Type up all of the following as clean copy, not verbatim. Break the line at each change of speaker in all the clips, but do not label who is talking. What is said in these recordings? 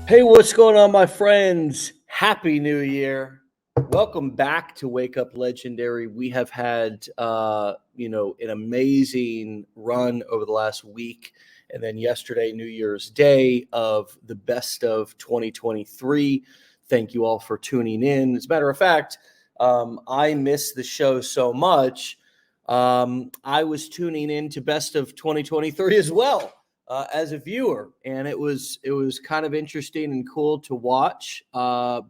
Hey, what's going on, my friends? Happy New Year. Welcome back to Wake Up Legendary. We have had, an amazing run over the last week. And then yesterday, New Year's Day, of the best of 2023. Thank you all for tuning in. As a matter of fact, I miss the show so much. I was tuning in to best of 2023 as well as a viewer, and it was kind of interesting and cool to watch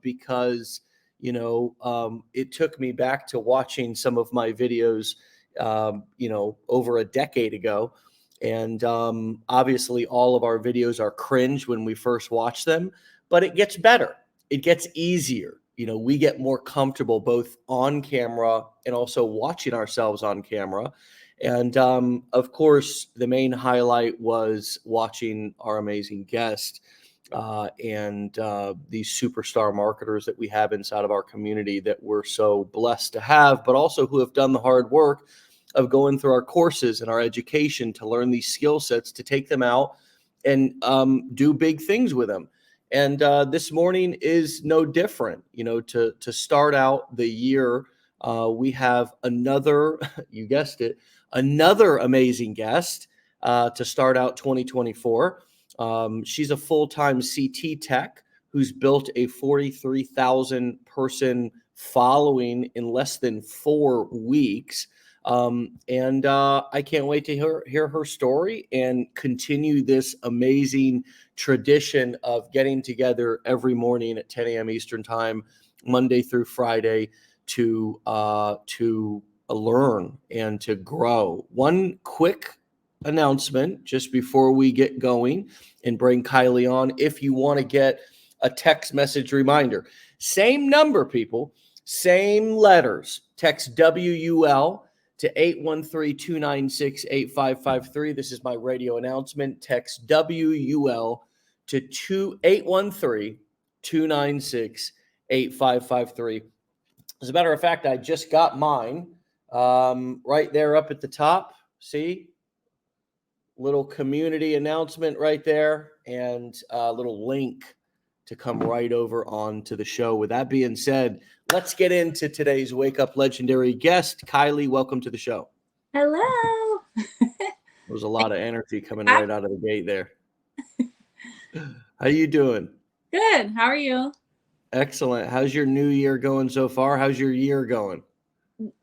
because it took me back to watching some of my videos over a decade ago. And obviously all of our videos are cringe when we first watch them, but it gets better, it gets easier. We get more comfortable both on camera and also watching ourselves on camera. And of course, the main highlight was watching our amazing guest and these superstar marketers that we have inside of our community that we're so blessed to have, but also who have done the hard work of going through our courses and our education to learn these skill sets, to take them out and do big things with them. And this morning is no different. To start out the year, we have another, you guessed it, another amazing guest to start out 2024. She's a full-time CT tech who's built a 43,000 person following in less than 4 weeks. And I can't wait to hear her story and continue this amazing tradition of getting together every morning at 10 a.m. Eastern time, Monday through Friday, to learn and to grow. One quick announcement just before we get going and bring Kylie on. If you want to get a text message reminder, same number, people, same letters, text WUL to 813-296-8553. This is my radio announcement. Text WUL to 813-296-8553. As a matter of fact, I just got mine right there up at the top. See? Little community announcement right there, and a little link to come right over onto the show. With that being said, let's get into today's Wake Up Legendary guest. Kylie, welcome to the show.
Hello.
There was a lot of energy coming right out of the gate there. How you doing?
Good. How are you?
Excellent. How's your new year going so far? How's your year going?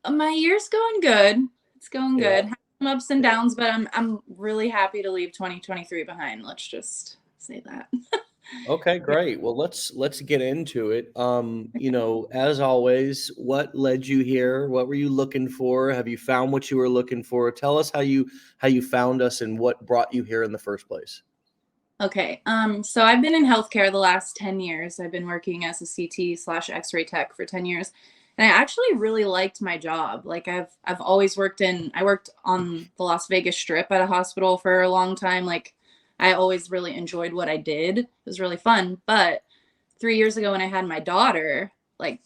My year's going good. It's going
Yeah.
good. Have some ups and downs, but I'm really happy to leave 2023 behind. Let's just say that.
Okay, great. Well, let's get into it. As always, what led you here? What were you looking for? Have you found what you were looking for? Tell us how you found us and what brought you here in the first place.
Okay. So I've been in healthcare the last 10 years. I've been working as a CT/X-ray tech for 10 years. And I actually really liked my job. Like I've always I worked on the Las Vegas Strip at a hospital for a long time. Like I always really enjoyed what I did. It was really fun. But 3 years ago when I had my daughter, like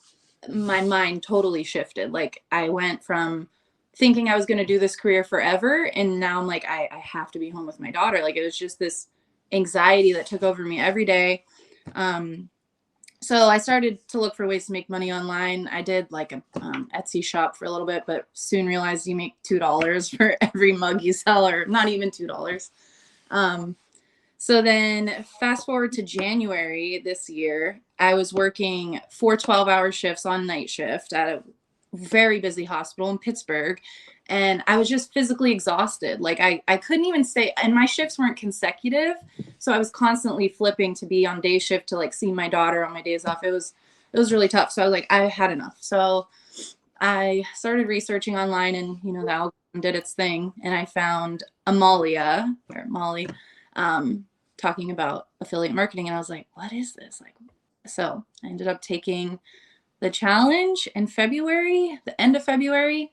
my mind totally shifted. Like I went from thinking I was going to do this career forever, and now I'm like, I have to be home with my daughter. Like it was just this anxiety that took over me every day. So I started to look for ways to make money online. I did like a Etsy shop for a little bit, but soon realized you make $2 for every mug you sell, or not even $2. So then fast forward to January this year, I was working 4 12-hour shifts on night shift at a very busy hospital in Pittsburgh. And I was just physically exhausted. Like I couldn't even stay, and my shifts weren't consecutive. So I was constantly flipping to be on day shift to like see my daughter on my days off. It was really tough. So I was like, I had enough. So I started researching online, and the algorithm did its thing. And I found Amalia, or Molly, talking about affiliate marketing. And I was like, what is this? So I ended up taking the challenge in February, the end of February.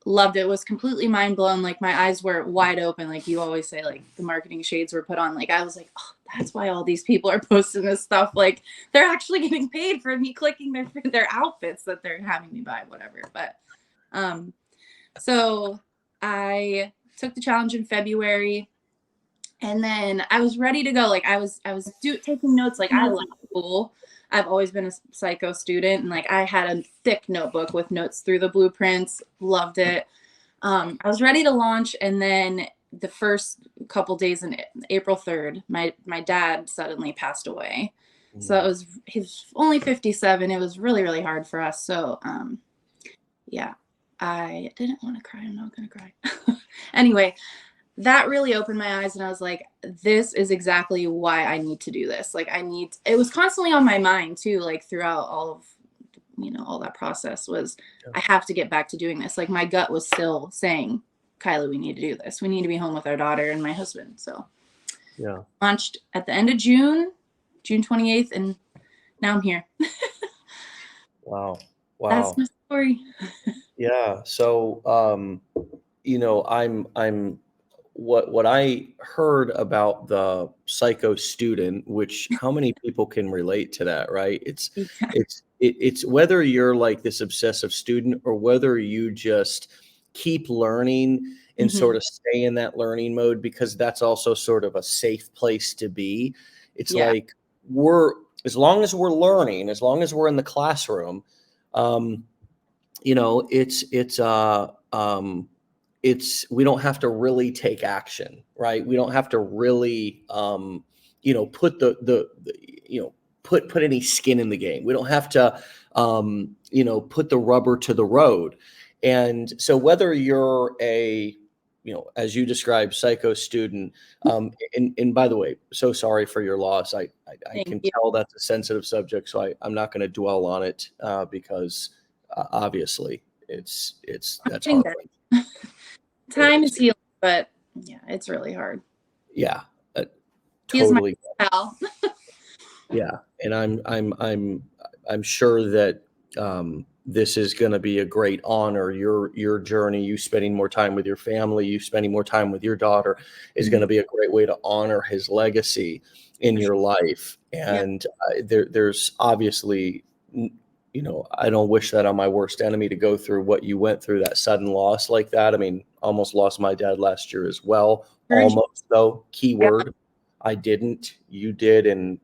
Loved it. Was completely mind blown. Like my eyes were wide open. Like you always say, like the marketing shades were put on. Like I was like, oh, that's why all these people are posting this stuff. Like they're actually getting paid for me clicking their outfits that they're having me buy, whatever. But so I took the challenge in February, And then I was ready to go. Like I was taking notes. Like I love school. I've always been a psycho student, and like I had a thick notebook with notes through the blueprints. Loved it. I was ready to launch, and then the first couple days in April 3rd, my dad suddenly passed away. So it was, he was only 57. It was really, really hard for us. So yeah, I didn't want to cry. I'm not gonna cry. Anyway, that really opened my eyes, and I was like, this is exactly why I need to do this. Like it was constantly on my mind too, like throughout all of, all that process was, I have to get back to doing this. Like my gut was still saying, Kylie, we need to do this. We need to be home with our daughter and my husband. So
Yeah.
launched at the end of June 28th, and now I'm here.
Wow.
That's my story.
Yeah. So, I'm what I heard about the psycho student, which how many people can relate to that, right?
Yeah.
It's whether you're like this obsessive student or whether you just keep learning and sort of stay in that learning mode, because that's also sort of a safe place to be. It's
Yeah.
like as long as we're learning, as long as we're in the classroom, um, it's we don't have to really take action, right? We don't have to really put put any skin in the game. We don't have to put the rubber to the road. And so whether you're a as you described, psycho student, and by the way, so sorry for your loss. I
Thank
can
you.
tell that's a sensitive subject, so I'm not going to dwell on it because obviously that's
Getting
horrible.
better. Time
It
is healing, but yeah, it's really hard.
Yeah,
He is my
totally.
pal.
Yeah, and I'm sure that this is going to be a great honor. Your journey, you spending more time with your family, you spending more time with your daughter, is going to be a great way to honor his legacy in your life.
Yeah.
And there's obviously, I don't wish that on my worst enemy to go through what you went through, that sudden loss like that. I mean, almost lost my dad last year as well. Almost, though, keyword. I didn't, you did, and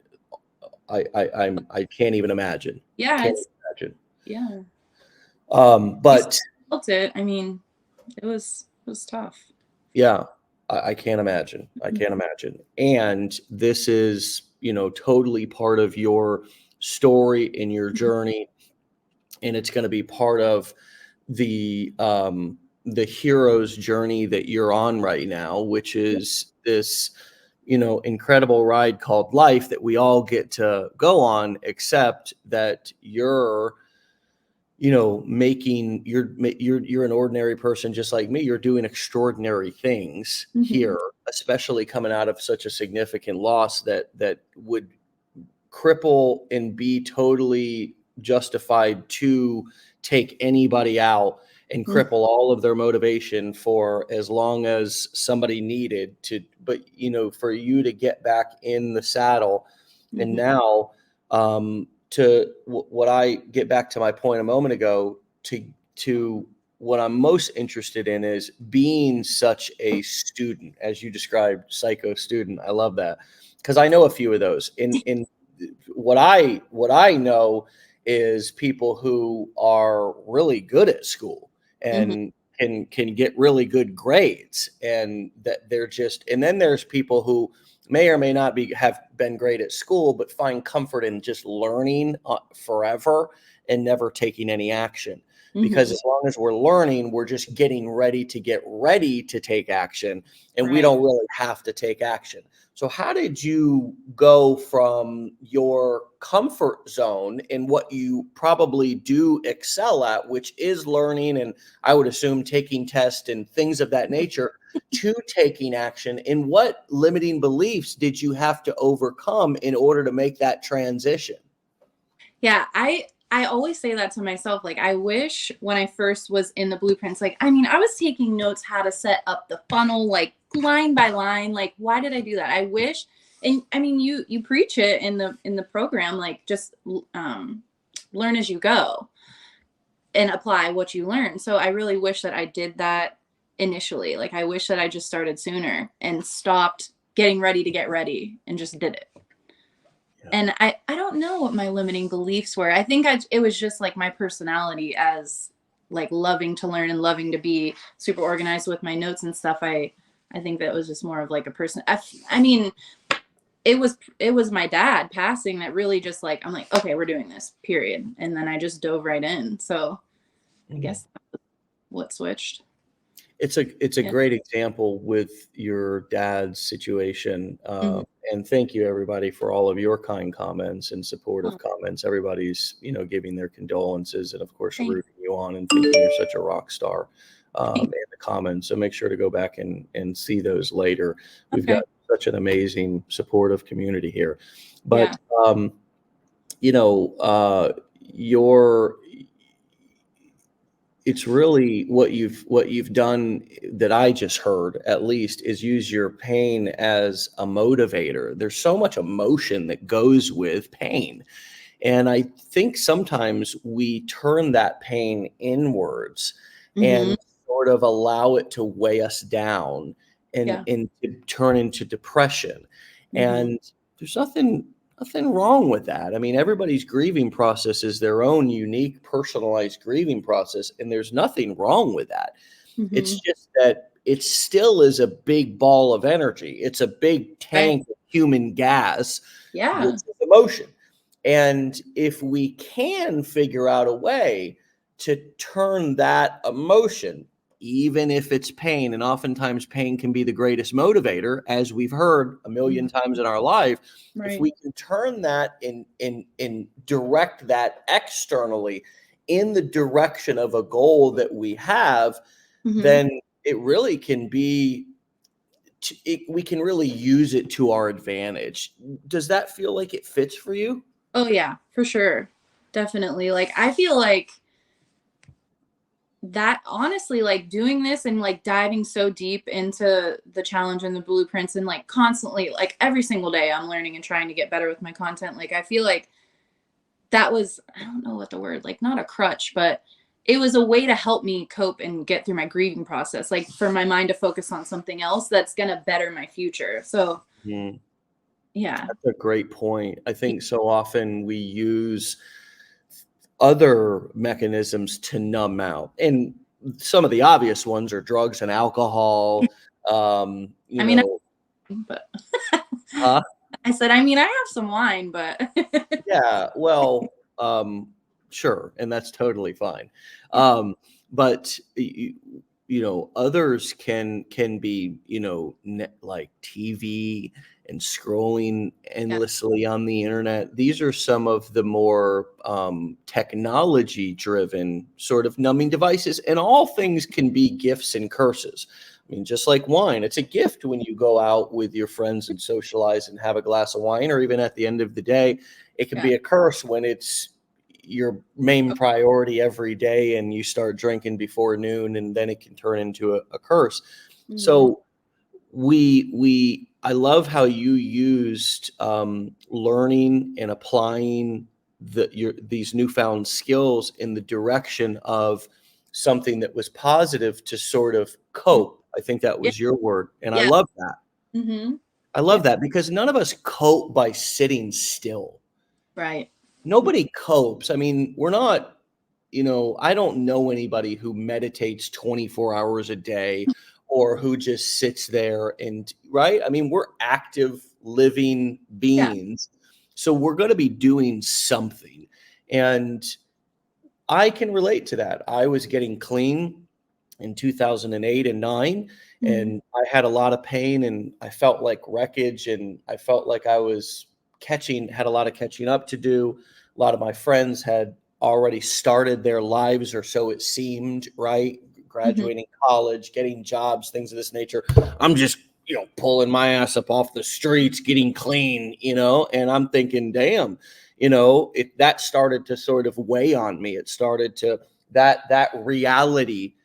I can't even imagine.
Yeah,
Can't imagine.
yeah.
But
Felt it. I mean, it was tough.
yeah, I can't imagine. I can't imagine. And this is, totally part of your story and your journey, and it's going to be part of the hero's journey that you're on right now, which is this incredible ride called life that we all get to go on, except that you're making you're an ordinary person just like me. You're doing extraordinary things here, especially coming out of such a significant loss that would cripple and be totally justified to take anybody out and cripple all of their motivation for as long as somebody needed to. But for you to get back in the saddle, and now what I get back to my point a moment ago, to what I'm most interested in is being such a student, as you described, psycho student. I love that, because I know a few of those. In what I know is people who are really good at school and can get really good grades, and that they're just, and then there's people who may or may not have been great at school, but find comfort in just learning forever and never taking any action. Because as long as we're learning, we're just getting ready to take action, and we don't really have to take action. So how did you go from your comfort zone in what you probably do excel at, which is learning, and I would assume taking tests and things of that nature, to taking action? And what limiting beliefs did you have to overcome in order to make that transition?
Yeah, I always say that to myself. Like, I wish when I first was in the blueprints, like, I mean, I was taking notes how to set up the funnel, like line by line. Like, why did I do that? I wish, and I mean, you preach it in the program, like just learn as you go and apply what you learn. So I really wish that I did that initially. Like, I wish that I just started sooner and stopped getting ready to get ready and just did it.
Yeah.
And I don't know what my limiting beliefs were. I think it was just like my personality as like loving to learn and loving to be super organized with my notes and stuff. I think that was just more of like a person. I mean, it was my dad passing that really just like, I'm like, okay, we're doing this, period. And then I just dove right in. So I guess that's what switched.
It's a great example with your dad's situation.
Mm-hmm.
And thank you everybody for all of your kind comments and supportive
Oh,
comments. Everybody's, giving their condolences and of course
thanks.
rooting you on and thinking you're such a rock star in
Thanks.
the comments. So make sure to go back and see those later. We've
Okay.
got such an amazing supportive community here.
Yeah.
But your it's really what you've done that I just heard at least is use your pain as a motivator. There's so much emotion that goes with pain. And I think sometimes we turn that pain inwards
Mm-hmm.
and sort of allow it to weigh us down
Yeah.
and to turn into depression.
Mm-hmm.
And there's nothing wrong with that. I mean, everybody's grieving process is their own unique, personalized grieving process, and there's nothing wrong with that.
Mm-hmm.
It's just that it still is a big ball of energy. It's a big
Right.
tank of human gas, which
Yeah.
is emotion. And if we can figure out a way to turn that emotion, even if it's pain, and oftentimes pain can be the greatest motivator, as we've heard a million
Mm-hmm.
times in our life, if
Right.
we can turn that and direct that externally in the direction of a goal that we have,
Mm-hmm.
then it really can be we can really use it to our advantage. Does that feel like it fits for you?
Oh yeah, for sure. Definitely. Like I feel like that honestly, like doing this and like diving so deep into the challenge and the blueprints and like constantly, like every single day I'm learning and trying to get better with my content. Like I feel like that was, I don't know what the word, like not a crutch, but it was a way to help me cope and get through my grieving process, like for my mind to focus on something else that's going to better my future. So
Mhm.
yeah.
That's a great point. I think so often we use other mechanisms to numb out, and some of the obvious ones are drugs and alcohol. Um,
I
you
mean,
know,
but
huh?
I said, I mean, I have some wine, but
Yeah, well, sure, and that's totally fine.
yeah,
But others can be, like TV and scrolling
yeah,
endlessly on the internet. These are some of the more technology-driven sort of numbing devices, and all things can be gifts and curses. I mean, just like wine, it's a gift when you go out with your friends and socialize and have a glass of wine, or even at the end of the day, it can
yeah.
be a curse when it's your main priority every day and you start drinking before noon, and then it can turn into a curse.
Mhm.
So I love how you used learning and applying these newfound skills in the direction of something that was positive to sort of cope. I think that
Yeah,
was your word, and I
yeah.
love that.
Mhm.
I
Yeah,
love that because none of us cope by sitting still.
right.
Nobody copes. I mean, we're not, I don't know anybody who meditates 24 hours a day or who just sits there and, right? I mean, we're active, living
Yeah.
beings. So we're going to be doing something. And I can relate to that. I was getting clean in 2008 and 9,
Mhm.
and I had a lot of pain and I felt like wreckage, and I felt like I was had a lot of catching up to do. A lot of my friends had already started their lives, or so it seemed, right?
Mhm.
Graduating college, getting jobs, things of this nature. I'm just, pulling my ass up off the streets, getting clean, and I'm thinking, damn, that started to sort of weigh on me. It started to that reality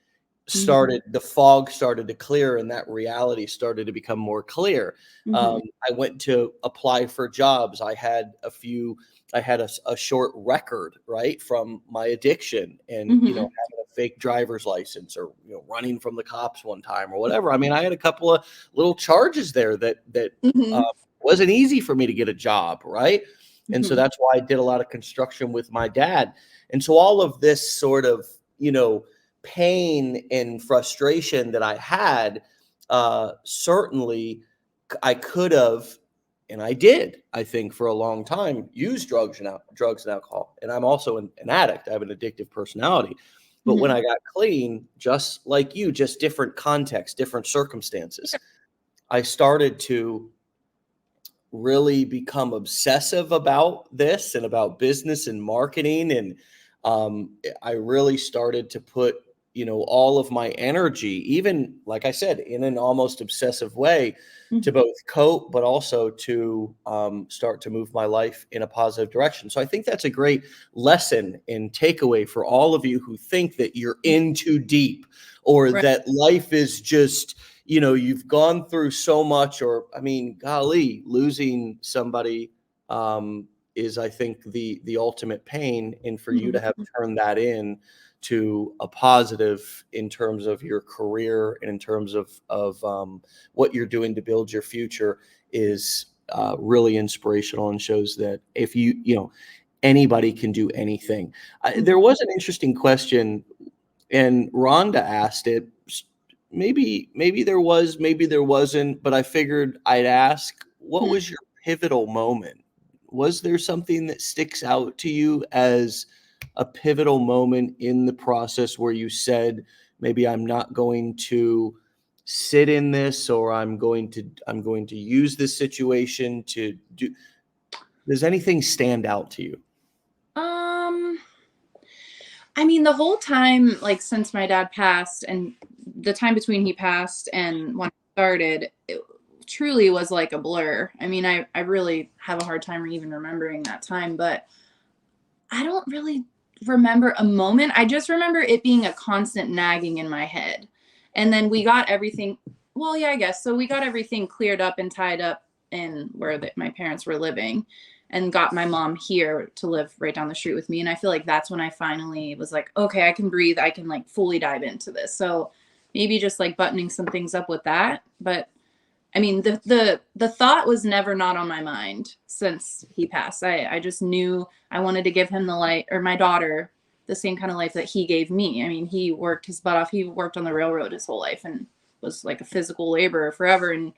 Mhm.
the fog started to clear, and that reality started to become more clear.
Mhm.
I went to apply for jobs. I had a short record, right, from my addiction, and
Mhm.
having a fake driver's license or, running from the cops one time or whatever. I mean, I had a couple of little charges there that
Mhm.
wasn't easy for me to get a job, right? And so
Mhm.
that's why I did a lot of construction with my dad. And so all of this sort of, pain and frustration that I had, certainly I could have, and I did, I think for a long time, use drugs and alcohol. And I'm also an addict. I have an addictive personality. But when
Mhm.
I got clean, just like you, just different contexts, different circumstances, I started to really become obsessive about this and about business and marketing. And I really started to put, all of my energy, even like I said, in an almost obsessive way, to
Mhm.
both cope, but also to start to move my life in a positive direction. So I think that's a great lesson and takeaway for all of you who think that you're in too deep or
Right.
that life is just, you've gone through so much, or I mean, golly, losing somebody is, I think, the ultimate pain. And for you to have
Mhm.
turned that in to a positive in terms of your career and in terms of what you're doing to build your future is really inspirational and shows that if anybody can do anything. There
Mhm.
was an interesting question, and Rhonda asked it. Maybe there was, maybe there wasn't, but I figured I'd ask, what
Mhm.
was your pivotal moment? Was there something that sticks out to you as a pivotal moment in the process where you said, maybe I'm not going to sit in this, or I'm going to use this situation to do. Does anything stand out to you?
Um, I mean, the whole time, like since my dad passed and the time between he passed and when I started, it truly was like a blur. I mean, I really have a hard time even remembering that time, but I don't really remember a moment. I just remember it being a constant nagging in my head. And then we got everything, well, yeah, I guess. So we got everything cleared up and tied up in where my parents were living and got my mom here to live right down the street with me. And I feel like that's when I finally was like, okay, I can breathe. I can like fully dive into this. So maybe just like buttoning some things up with that. But I mean, the thought was never not on my mind since he passed. I just knew I wanted to give him the light, or my daughter, the same kind of life that he gave me. I mean, he worked his butt off. He worked on the railroad his whole life and was like a physical laborer forever. And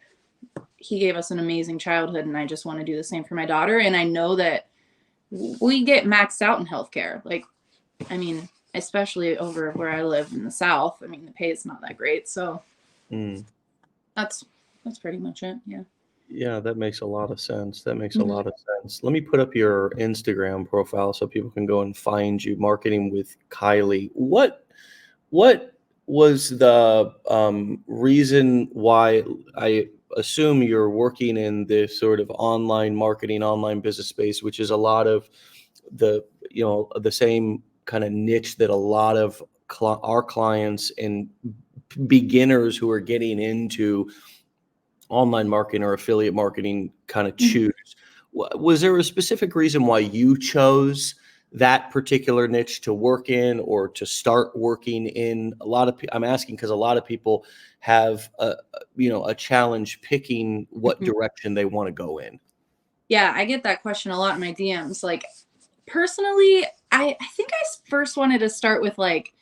he gave us an amazing childhood. And I just want to do the same for my daughter. And I know that we get maxed out in healthcare. Like, I mean, especially over where I live in the South. I mean, the pay is not that great. So
Mm.
that's that's pretty much it. Yeah.
Yeah, that makes a lot of sense. That makes a
Mhm.
lot of sense. Let me put up your Instagram profile so people can go and find you. Marketing with Kylie. What was the reason why? I assume you're working in this sort of online marketing, online business space, which is a lot of the same kind of niche that a lot of our clients and beginners who are getting into online marketing or affiliate marketing kind of
Mhm.
choose. Was there a specific reason why you chose that particular niche to work in or to start working in? I'm asking because a lot of people have a challenge picking what
Mhm.
direction they want to go in.
Yeah, I get that question a lot in my DMs. Like, personally, I think first wanted to start with like,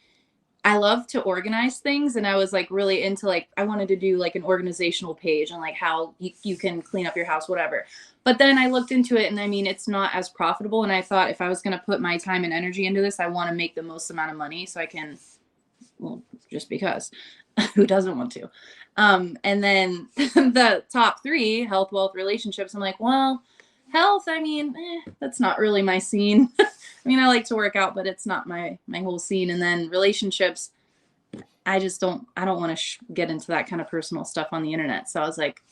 I love to organize things. And I was like really into like, I wanted to do like an organizational page and like how you can clean up your house, whatever. But then I looked into it and I mean, it's not as profitable. And I thought if I was going to put my time and energy into this, I want to make the most amount of money so I can, well, just because who doesn't want to? And then the top three, health, wealth, relationships. I'm like, well, health, I mean, that's not really my scene. I mean, I like to work out, but it's not my whole scene. And then relationships, I don't want to get into that kind of personal stuff on the internet. So I was like,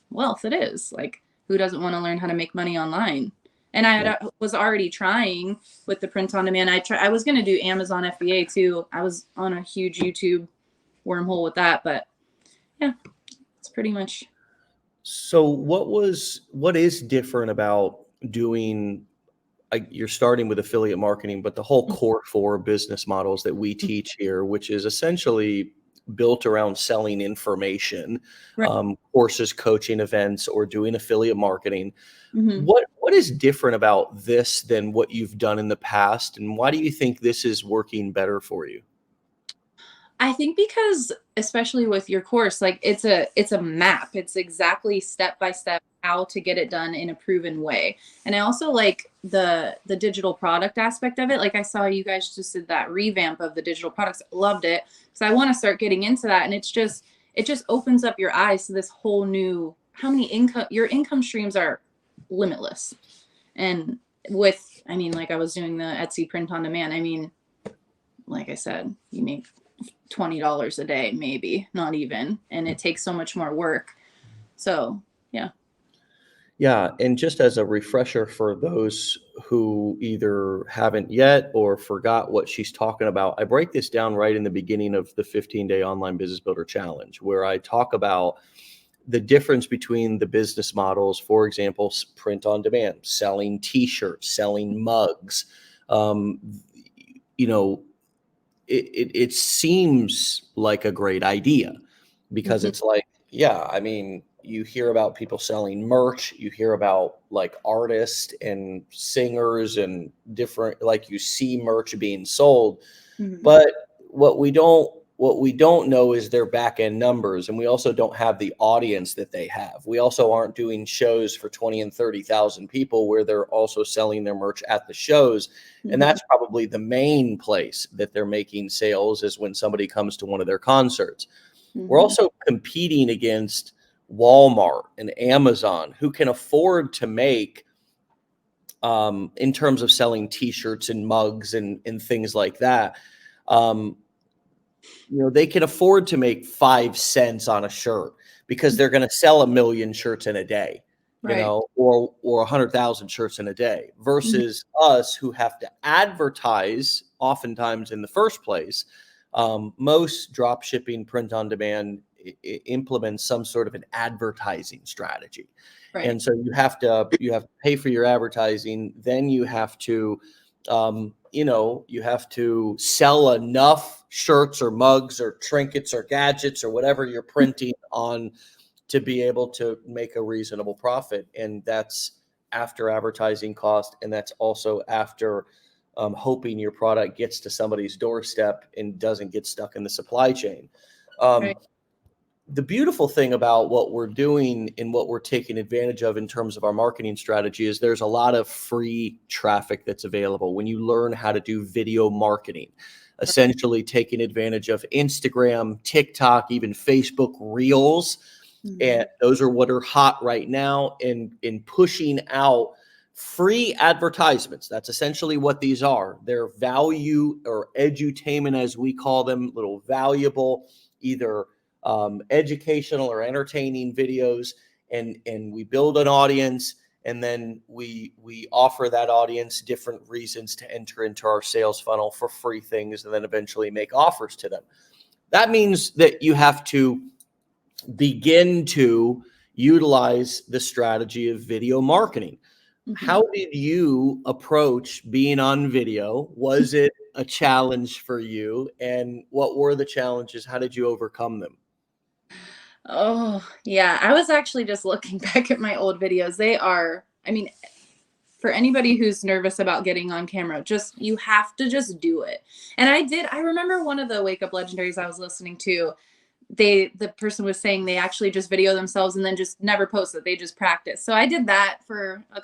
wealth, it is. Like, who doesn't want to learn how to make money online? And
Yeah.
was already trying with the print on demand. I was going to do Amazon FBA too. I was on a huge YouTube wormhole with that, but yeah, it's pretty much.
So what is different about doing you're starting with affiliate marketing, but the whole core four business models that we teach here, which is essentially built around selling information,
Right.
courses, coaching events, or doing affiliate marketing.
Mm-hmm.
What is different about this than what you've done in the past, and why do you think this is working better for you?
I think because especially with your course, like it's a map. It's exactly step by step how to get it done in a proven way. And I also like the digital product aspect of it. Like I saw you guys just did that revamp of the digital products. Loved it. So I want to start getting into that. And it just opens up your eyes to this whole new how many income your income streams are limitless. And with I mean, like I was doing the Etsy print on demand. I mean, like I said, you make $20 a day, maybe not even, and it takes so much more work. So yeah.
Yeah, and just as a refresher for those who either haven't yet or forgot what she's talking about, I break this down right in the beginning of the 15-day online business builder challenge, where I talk about the difference between the business models. For example, print on demand, selling t-shirts, selling mugs. um, you know it seems like a great idea because
Mhm.
it's like, yeah, I mean, you hear about people selling merch, you hear about like artists and singers and different, like you see merch being sold,
Mhm.
but what we don't know is their back end numbers, and we also don't have the audience that they have. We also aren't doing shows for 20 and 30,000 people where they're also selling their merch at the shows. And
Mhm.
that's probably the main place that they're making sales, is when somebody comes to one of their concerts. We're
Mhm.
also competing against Walmart and Amazon, who can afford to make, in terms of selling t-shirts and mugs and things like that. Um, they can afford to make 5 cents on a shirt because they're going to sell 1 million shirts in a day,
Right.
or 100,000 shirts in a day,
Mhm.
versus us who have to advertise oftentimes in the first place. Most drop shipping print on demand implements some sort of an advertising strategy.
Right.
And so you have to pay for your advertising, then you have to sell enough shirts or mugs or trinkets or gadgets or whatever you're printing on to be able to make a reasonable profit. And that's after advertising cost. And that's also after hoping your product gets to somebody's doorstep and doesn't get stuck in the supply chain. Um,
Right.
the beautiful thing about what we're doing and what we're taking advantage of in terms of our marketing strategy is there's a lot of free traffic that's available when you learn how to do video marketing, essentially taking advantage of Instagram, TikTok, even Facebook Reels. And
Mhm.
those are what are hot right now, in pushing out free advertisements. That's essentially what these are. They're value or edutainment, as we call them, little valuable, either educational or entertaining videos, and we build an audience, and then we offer that audience different reasons to enter into our sales funnel for free things, and then eventually make offers to them. That means that you have to begin to utilize the strategy of video marketing.
Mhm.
How did you approach being on video? Was it a challenge for you? And what were the challenges? How did you overcome them?
Oh, yeah. I was actually just looking back at my old videos. They are, I mean, for anybody who's nervous about getting on camera, just you have to just do it. And I remember one of the Wake Up Legendaries I was listening to, the person was saying they actually just video themselves and then just never post it. They just practice. So I did that for a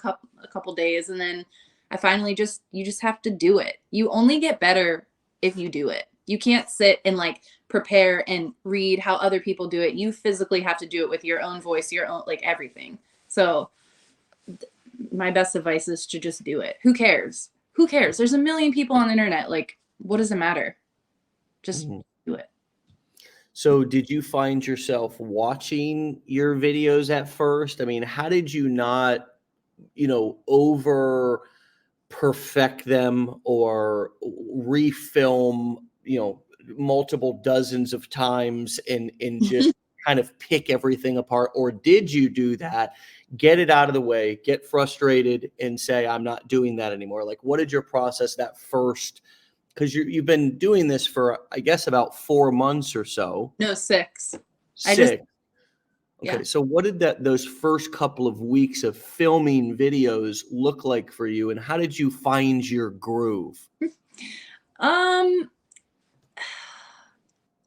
couple days, and then I finally just you just have to do it. You only get better if you do it. You can't sit and like prepare and read how other people do it. You physically have to do it with your own voice, your own like everything. So my best advice is to just do it. Who cares? Who cares? There's a million people on the internet. Like, what does it matter? Just
Mhm.
do it.
So, did you find yourself watching your videos at first? I mean, how did you not, over perfect them or refilm, multiple dozens of times and just kind of pick everything apart, or did you do that, get it out of the way, get frustrated, and say, I'm not doing that anymore? Like, what did your process that first? Because you've been doing this for, I guess, about 4 months or so.
No, 6. I just
6.
yeah.
Okay, so what did those first couple of weeks of filming videos look like for you, and how did you find your groove?
Um,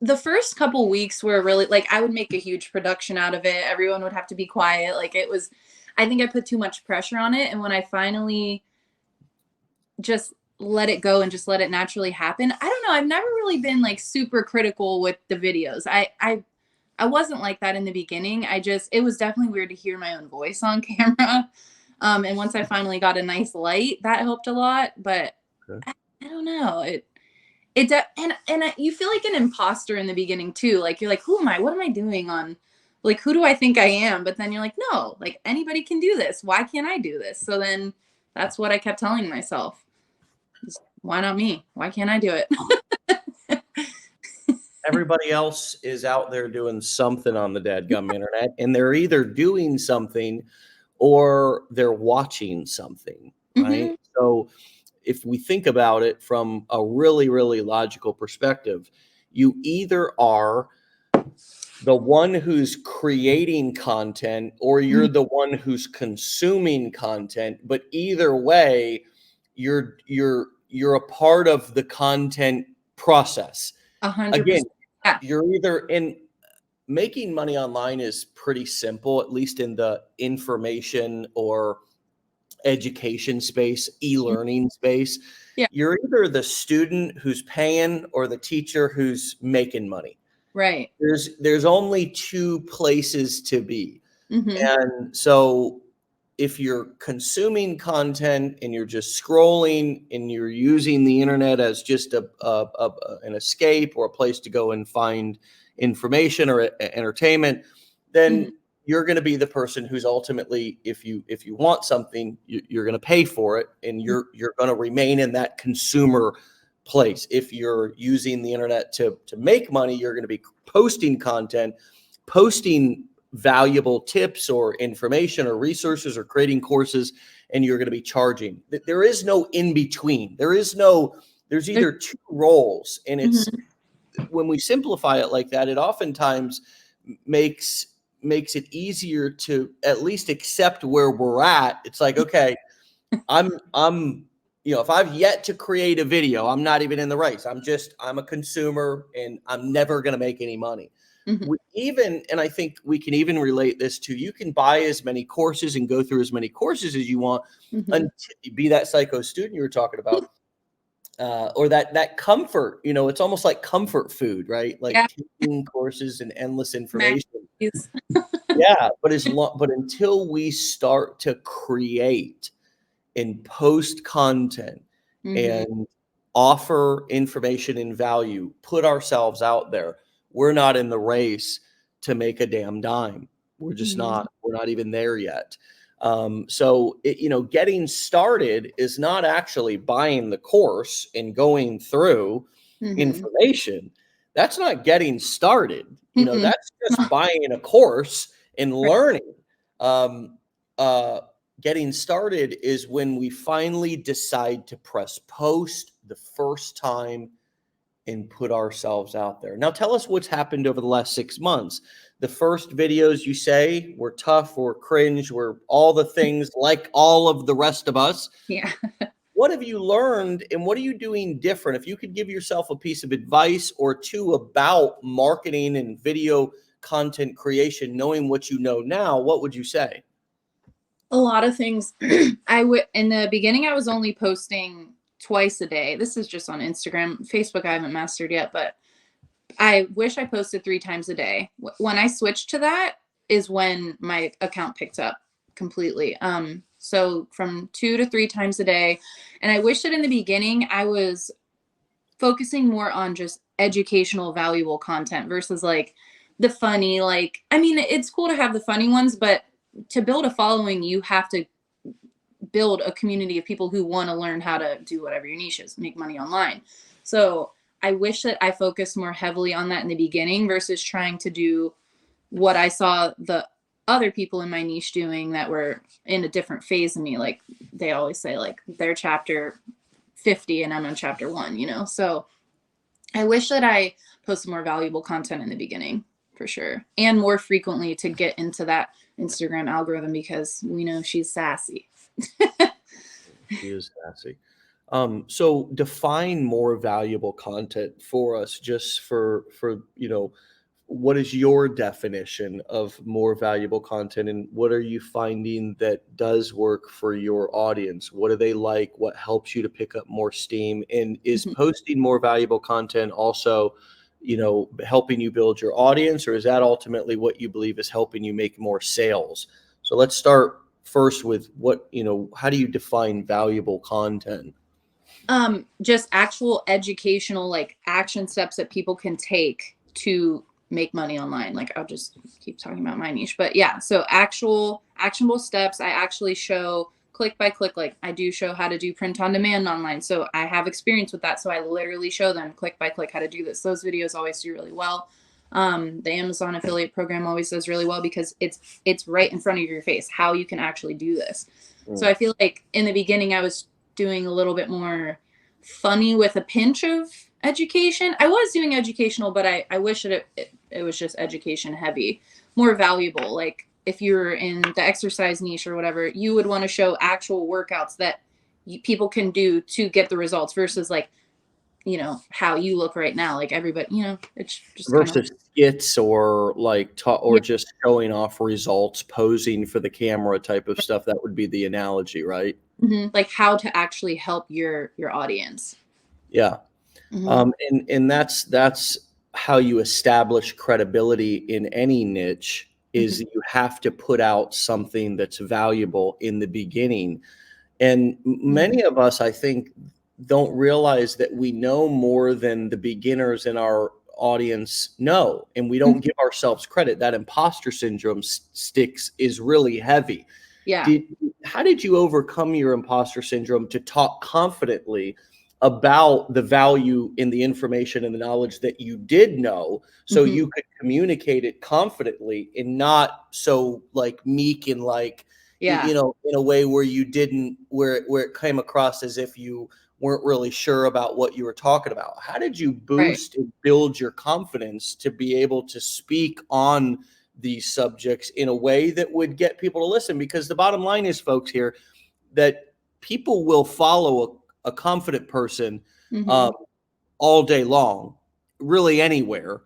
the first couple weeks were really like I would make a huge production out of it. Everyone would have to be quiet. Like it was, I think I put too much pressure on it. And when I finally just let it go and just let it naturally happen, I don't know. I've never really been like super critical with the videos. I wasn't like that in the beginning. It was definitely weird to hear my own voice on camera. And once I finally got a nice light, that helped a lot. But
Okay.
I don't know. You feel like an imposter in the beginning too. Like you're like, who am I? What am I doing on? Like, who do I think I am? But then you're like, no, like anybody can do this. Why can't I do this? So then that's what I kept telling myself. Why not me? Why can't I do it?
Everybody else is out there doing something on the dadgum internet, and they're either doing something or they're watching something, right?
Mm-hmm.
So if we think about it from a really, really logical perspective, you either are the one who's creating content or you're the one who's consuming content, but either way, you're a part of the content process.
100%.
Again,
Yeah.
you're either in making money online is pretty simple, at least in the information or education space, e-learning space.
Yeah.
You're either the student who's paying or the teacher who's making money.
Right.
There's only 2 places to be.
Mm-hmm.
And so if you're consuming content and you're just scrolling and you're using the internet as just an escape or a place to go and find information or entertainment, then
Mm-hmm.
you're going to be the person who's ultimately, if you want something, you're going to pay for it, and you're going to remain in that consumer place. If you're using the internet to make money, you're going to be posting content, posting valuable tips or information or resources or creating courses, and you're going to be charging. There is no in between. There's either 2 roles, and it's when we simplify it like that, it oftentimes makes it easier to at least accept where we're at. It's like, okay, I'm if I've yet to create a video, I'm not even in the race. I'm a consumer and I'm never going to make any money.
Mm-hmm.
And I think we can even relate this to, you can buy as many courses and go through as many courses as you want, until be that psycho student you were talking about, or that comfort, it's almost like comfort food, right? Like taking courses and endless information. Yeah. But until we start to create and post content and offer information and value, put ourselves out there, we're not in the race to make a damn dime. We're just not. We're not even there yet. So getting started is not actually buying the course and going through information. That's not getting started. That's just buying a course and learning. Getting started is when we finally decide to press post the first time and put ourselves out there. Now, tell us what's happened over the last 6 months. The first videos, you say, were tough, were cringe, were all the things like all of the rest of us.
Yeah.
What have you learned, and what are you doing different? If you could give yourself a piece of advice or 2 about marketing and video content creation, knowing what you know now, what would you say?
A lot of things. In the beginning, I was only posting twice a day. This is just on Instagram. Facebook, I haven't mastered yet, but I wish I posted 3 times a day. When I switched to that is when my account picked up completely. So from 2 to 3 times a day. And I wish that in the beginning I was focusing more on just educational, valuable content versus like the funny, it's cool to have the funny ones, but to build a following, you have to build a community of people who want to learn how to do whatever your niche is, make money online. So I wish that I focused more heavily on that in the beginning versus trying to do what I saw the other people in my niche doing that were in a different phase than me. Like they always say, like they're chapter 50 and I'm on chapter 1, you know? So I wish that I posted more valuable content in the beginning for sure. And more frequently to get into that Instagram algorithm because we know she's sassy.
She is sassy. So define more valuable content for us, just for what is your definition of more valuable content, and what are you finding that does work for your audience? What do they like? What helps you to pick up more steam? And is
Mhm.
posting more valuable content also, helping you build your audience, or is that ultimately what you believe is helping you make more sales? So let's start first with how do you define valuable content?
Just actual educational like action steps that people can take to make money online. Like I'll just keep talking about my niche, but yeah, so actual actionable steps. I actually show click by click. Like I do show how to do print on demand online, so I have experience with that, so I literally show them click by click how to do this. Those videos always do really well. The Amazon affiliate program always does really well because it's right in front of your face how you can actually do this. So
Mm.
I feel like in the beginning I was doing a little bit more funny with a pinch of education. I was doing educational, but I wish that it was just education heavy, more valuable. Like if you're in the exercise niche or whatever, you would want to show actual workouts that people can do to get the results versus like, how you look right now. Like everybody, it's just kind of,
Versus skits or or
yeah,
just showing off results, posing for the camera type of stuff. That would be the analogy, right?
like how to actually help your audience.
Yeah.
Hmm.
And that's how you establish credibility in any niche, is
Hmm.
you have to put out something that's valuable in the beginning. And
Hmm.
many of us, I think, don't realize that we know more than the beginners in our audience know, and we don't give ourselves credit. That imposter syndrome sticks is really heavy.
Yeah.
Did How did you overcome your imposter syndrome to talk confidently about the value in the information and the knowledge that you did know, so
Hmm.
you could communicate it confidently and not so like meek and like
Yeah.
in a way where you didn't where it came across as if you weren't really sure about what you were talking about? How did you
Right.
boost and build your confidence to be able to speak on these subjects in a way that would get people to listen? Because the bottom line is, folks, here, that people will follow a confident person
Hmm.
um, all day long, really anywhere.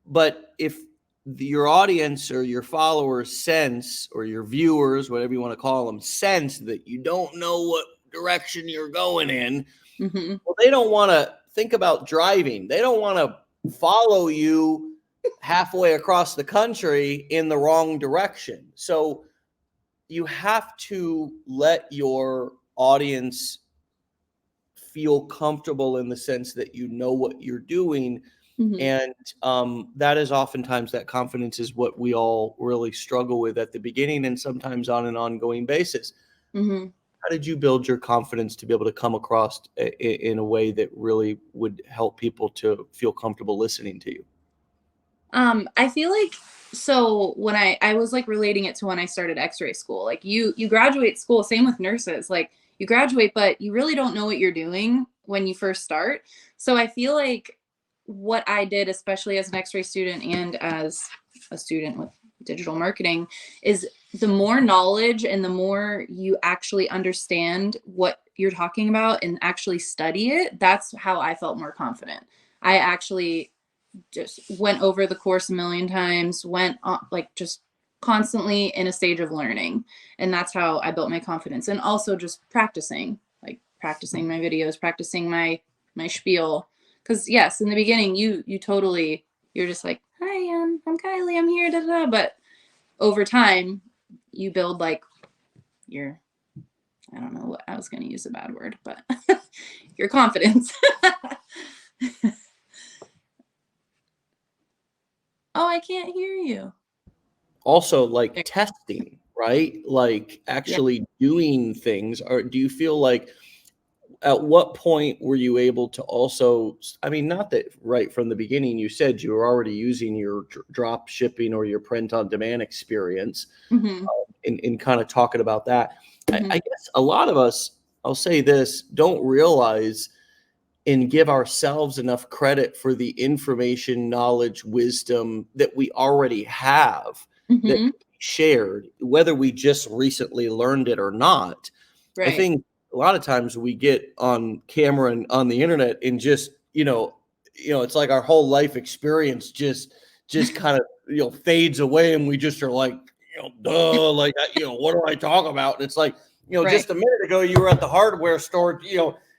But if your audience or your followers sense, or your viewers, whatever you want to call them, sense that you don't know what direction you're going in,
Hmm.
well, they don't want to think about driving. They don't want to follow you halfway across the country in the wrong direction. So you have to let your audience feel comfortable in the sense that you know what you're doing.
Hmm.
And that is oftentimes, that confidence is what we all really struggle with at the beginning and sometimes on an ongoing basis.
Hmm.
How did you build your confidence to be able to come across in a way that really would help people to feel comfortable listening to you?
I feel like so when I was like relating it to when I started x-ray school. Like you graduate school, same with nurses. Like you graduate, but you really don't know what you're doing when you first start. So I feel like what I did, especially as an x-ray student and as a student with digital marketing, is the more knowledge and the more you actually understand what you're talking about and actually study it, that's how I felt more confident. I actually just went over the course a million times, went on, like just constantly in a stage of learning. And that's how I built my confidence. And also just practicing, like practicing my videos, practicing my spiel. Cause yes, in the beginning you totally you're just like, hi, I'm Kylie, I'm here, da, da, da. But over time you build like your I don't know what I was gonna use a bad word, but your confidence. Oh, I can't hear you.
Also, like testing, right? Like
Yeah.
actually doing things. Or do you feel like at what point were you able to also, I mean, not that right from the beginning, you said you were already using your drop shipping or your print on demand experience
Mm-hmm.
in kind of talking about that.
Mm-hmm.
I guess a lot of us, I'll say this, don't realize and give ourselves enough credit for the information, knowledge, wisdom that we already have that
Mm-hmm.
could be shared, whether we just recently learned it or not. I
Right.
think a lot of times we get on camera and on the internet and just, it's like our whole life experience just kind of, fades away, and we just are like, duh, like, what do I talk about? And it's like,
Right.
just a minute ago you were at the hardware store,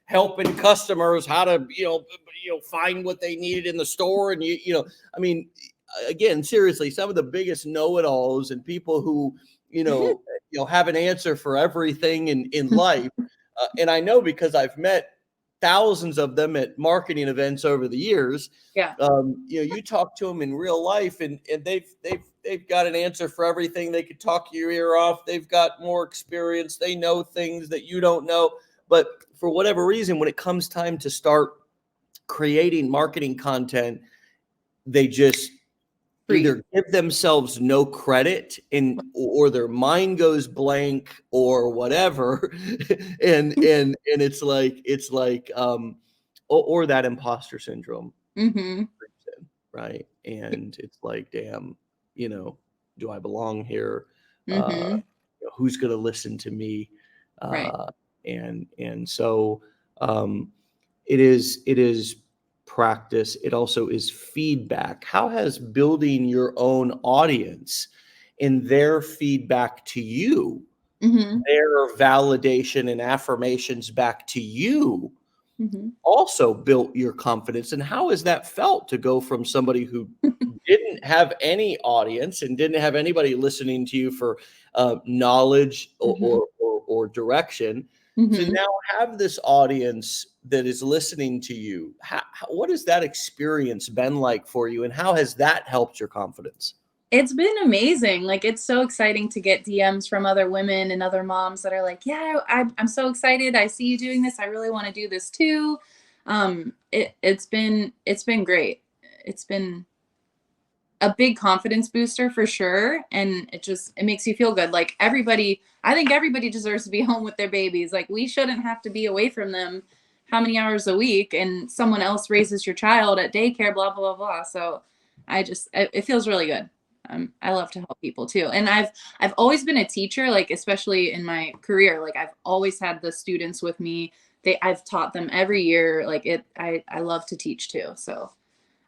helping customers how to, find what they needed in the store. And I mean, again, seriously, some of the biggest know-it-alls and people who, have an answer for everything in life. And I know because I've met thousands of them at marketing events over the years.
Yeah.
You talk to them in real life, and they've got an answer for everything. They could talk your ear off. They've got more experience. They know things that you don't know. But for whatever reason, when it comes time to start creating marketing content, they just either give themselves no credit or their mind goes blank or whatever. and it's like or that imposter syndrome,
Mm-hmm.
right? And it's like, damn, do I belong here?
Mm-hmm.
Who's going to listen to me?
Right.
uh and so um it is practice. It also is feedback. How has building your own audience and their feedback to you,
Mm-hmm.
their validation and affirmations back to you,
Mm-hmm.
also built your confidence? And how has that felt to go from somebody who didn't have any audience and didn't have anybody listening to you for knowledge
Mm-hmm.
or direction, to
Mm-hmm.
now have this audience that is listening to you? What has that experience been like for you, and how has that helped your confidence?
It's been amazing. Like, it's so exciting to get DMs from other women and other moms that are like, yeah, I'm so excited. I see you doing this. I really want to do this too. It's been great. It's been a big confidence booster for sure. And it makes you feel good. Like, I think everybody deserves to be home with their babies. Like, we shouldn't have to be away from them how many hours a week, and someone else raises your child at daycare, blah, blah, blah, blah. So it feels really good. I love to help people too. And I've always been a teacher, like, especially in my career, like, I've always had the students with me. I've taught them every year. Like, I love to teach too. So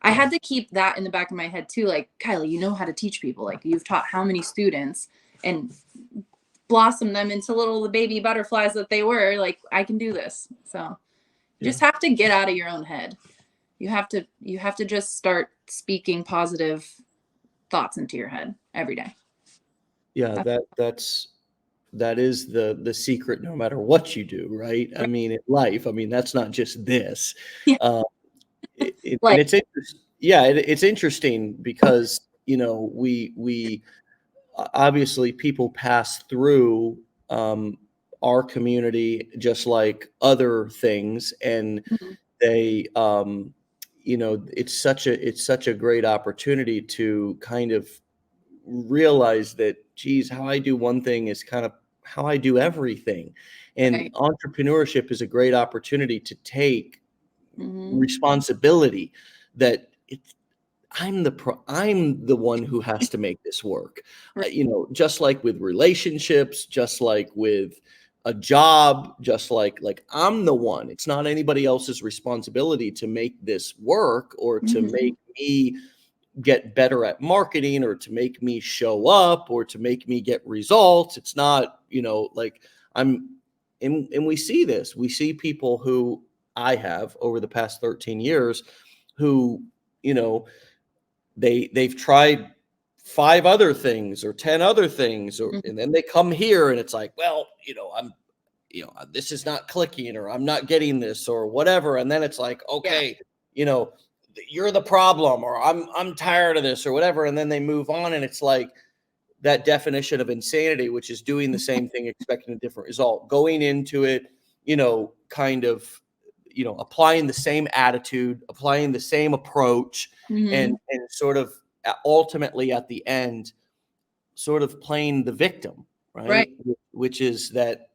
I had to keep that in the back of my head too. Like, Kylie, you know how to teach people. Like, you've taught how many students and blossom them into little the baby butterflies that they were. Like, I can do this. So you just have to get out of your own head. You have to just start speaking positive thoughts into your head every day.
Yeah, that is the secret, no matter what you do, right? I mean, in life, I mean, that's not just this.
Yeah.
uh, and
Like,
it's interesting. Yeah, it's interesting because we obviously people pass through our community just like other things, and
mhm,
they it's such a great opportunity to kind of realize that, geez, how I do one thing is kind of how I do everything. And
right.
entrepreneurship is a great opportunity to take
Hmm.
responsibility that I'm the one who has to make this work.
Right.
Just like with relationships, just like with a job, just like I'm the one. It's not anybody else's responsibility to make this work or to
Hmm.
make me get better at marketing or to make me show up or to make me get results. It's not, like I'm and we see this. We see people who I have over the past 13 years who, you know, they've tried five other things or 10 other things, and then they come here and it's like, well, this is not clicking, or I'm not getting this or whatever. And then it's like,
Yeah.
okay, you're the problem, or I'm tired of this or whatever. And then they move on. And it's like that definition of insanity, which is doing the same thing, expecting a different result, going into it, kind of, applying the same attitude, applying the same approach, and sort of ultimately at the end, sort of playing the victim, right? Which is that,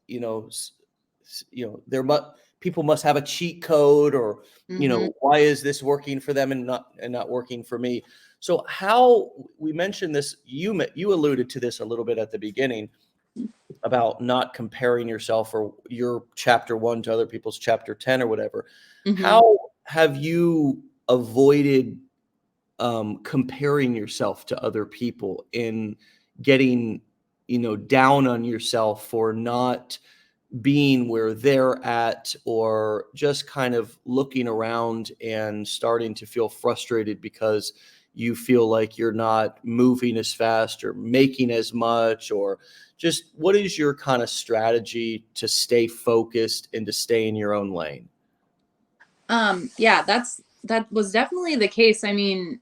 people must have a cheat code, or, why is this working for them and not working for me? So how we mentioned this, you alluded to this a little bit at the beginning about not comparing yourself or your chapter 1 to other people's chapter 10 or whatever. How have you avoided comparing yourself to other people, in getting, down on yourself for not being where they're at, or just kind of looking around and starting to feel frustrated because you feel like you're not moving as fast or making as much, or just what is your kind of strategy to stay focused and to stay in your own lane?
Yeah, that was definitely the case. I mean,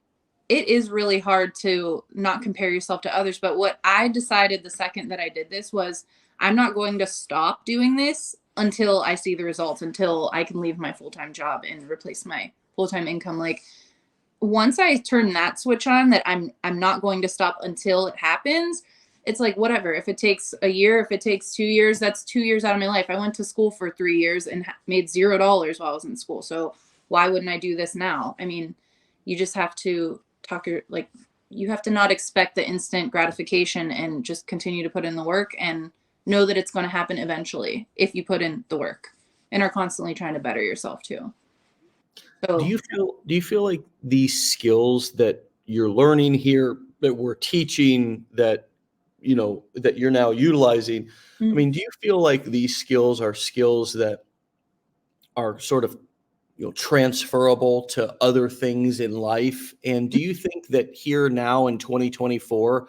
it is really hard to not compare yourself to others. But what I decided the second that I did this was, I'm not going to stop doing this until I see the results, until I can leave my full-time job and replace my full-time income. Like, once I turn that switch on, that I'm not going to stop until it happens, it's like, whatever. If it takes a year, if it takes 2 years, that's 2 years out of my life. I went to school for 3 years and made $0 while I was in school. So why wouldn't I do this now? I mean, you just have to you have to not expect the instant gratification, and just continue to put in the work, and know that it's going to happen eventually if you put in the work and are constantly trying to better yourself too. So
Do you feel like these skills that you're learning here, that we're teaching, that that you're now utilizing, I mean, do you feel like these skills are skills that are sort of, transferable to other things in life? And do you think that here now in 2024,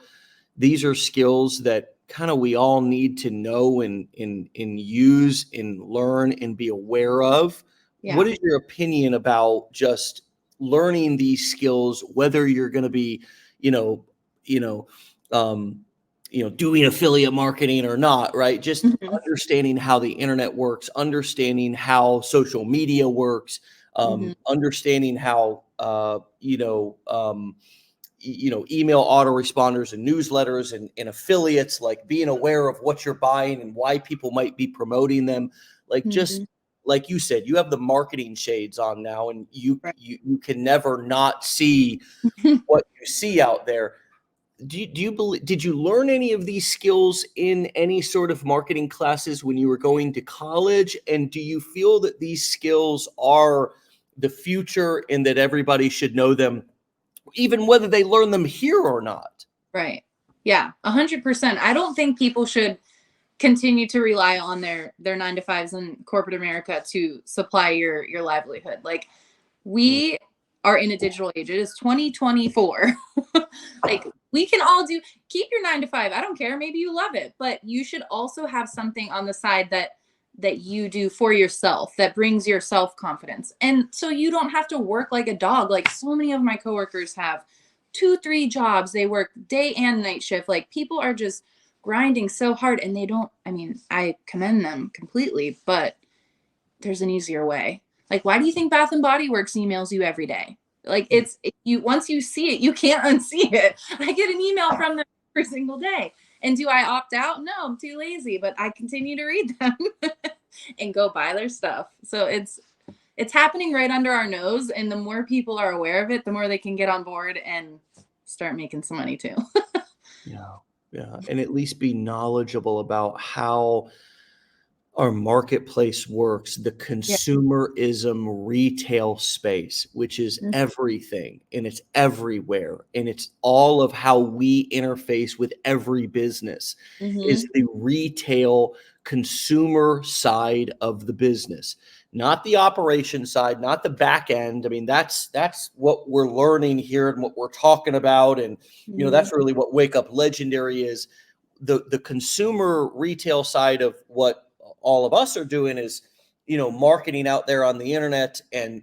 these are skills that kind of we all need to know and use and learn and be aware of? What
yeah.
is your opinion about just learning these skills, whether you're going to be, you know, you know, um, doing affiliate marketing or not, right? Just understanding how the internet works, understanding how social media works, understanding how, email autoresponders and newsletters and affiliates, like being aware of what you're buying and why people might be promoting them. Like, just like you said, you have the marketing shades on now, and you can never not see what you see out there. Do you believe, did you learn any of these skills in any sort of marketing classes when you were going to college? And do you feel that these skills are the future, and that everybody should know them, even whether they learn them here or not?
Right. Yeah, 100%. I don't think people should continue to rely on their 9 to 5s in corporate America to supply your livelihood. Like, we are in a digital age. It is 2024. Like, we can all keep your 9 to 5. I don't care. Maybe you love it, but you should also have something on the side that you do for yourself, that brings your self-confidence. And so you don't have to work like a dog. Like, so many of my coworkers have 2, 3 jobs. They work day and night shift. Like, people are just grinding so hard, and I commend them completely, but there's an easier way. Like, why do you think Bath and Body Works emails you every day? Like, once you see it, you can't unsee it. I get an email from them every single day. And do I opt out? No, I'm too lazy, but I continue to read them and go buy their stuff. So it's happening right under our nose. And the more people are aware of it, the more they can get on board and start making some money too.
Yeah. Yeah. And at least be knowledgeable about how our marketplace works, the
Yeah.
consumerism retail space, which is everything, and it's everywhere, and it's all of how we interface with every business, is the retail consumer side of the business, not the operation side, not the back end. I mean, that's what we're learning here and what we're talking about. And, that's really what Wake Up Legendary is. The consumer retail side of what all of us are doing is, marketing out there on the internet, and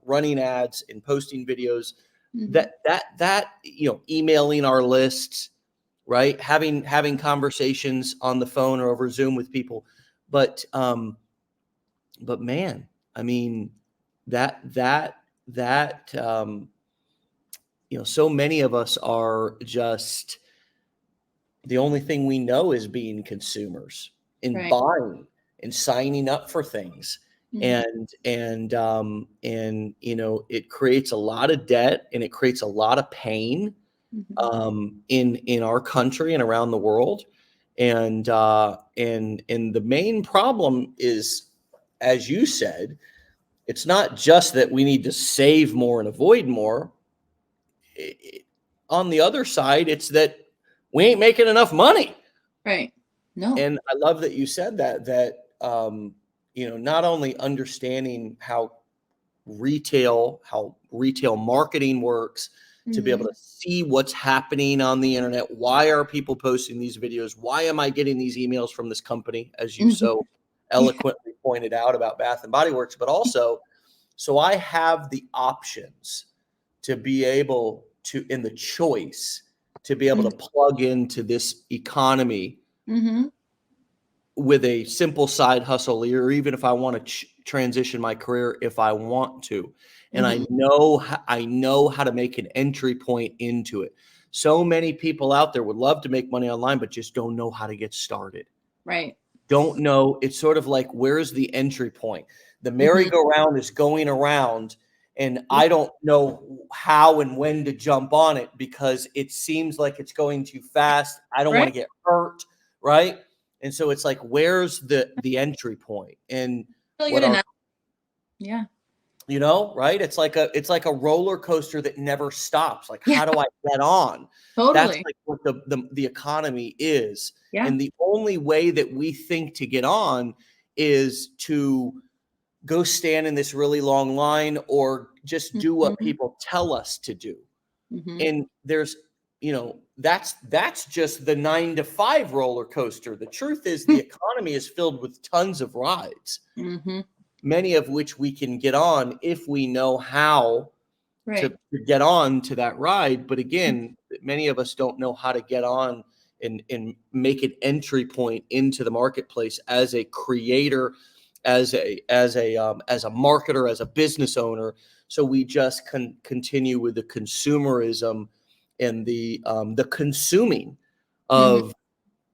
running ads and posting videos, that emailing our lists, right? Having conversations on the phone or over Zoom with people. But but man, I mean, that so many of us are just, the only thing we know is being consumers and
Right.
buying and signing up for things.
Mhm.
And it creates a lot of debt, and it creates a lot of pain
Mhm.
in our country and around the world. And the main problem is, as you said, it's not just that we need to save more and avoid more. On the other side, it's that we ain't making enough money.
Right. No.
And I love that you said that not only understanding how retail marketing works, to be able
Mhm.
to see what's happening on the internet. Why are people posting these videos? Why am I getting these emails from this company, as you
Mhm.
so
Yeah.
eloquently pointed out about Bath and Body Works? But also, so I have the options to be able to, in the choice, to be able to plug into this economy
Mhm.
with a simple side hustle, or even if I want to transition my career, if I want to. And
Mhm.
I know how to make an entry point into it. So many people out there would love to make money online, but just don't know how to get started.
Right.
Don't know. It's sort of like, where's the entry point? The
Mhm.
merry-go-round is going around, and
Yeah.
I don't know how and when to jump on it, because it seems like it's going too fast. I don't want
Right.
to get hurt, right? And so it's like, where's the entry point? And
Really
what
good
our
enough. Yeah.
right? It's like a roller coaster that never stops. Like,
Yeah.
how do I get on? That's
Totally.
like what the economy is.
Yeah.
And the only way that we think to get on is to go stand in this really long line, or just do what
Mhm.
people tell us to do.
Mhm.
And that's just the 9 to 5 roller coaster. The truth is, the economy is filled with tons of rides,
Mhm.
many of which we can get on if we know how to
Right.
get on to that ride. But again, many of us don't know how to get on and make an entry point into the marketplace as a creator, as a marketer, as a business owner. So we just continue with the consumerism and the consuming
Mhm.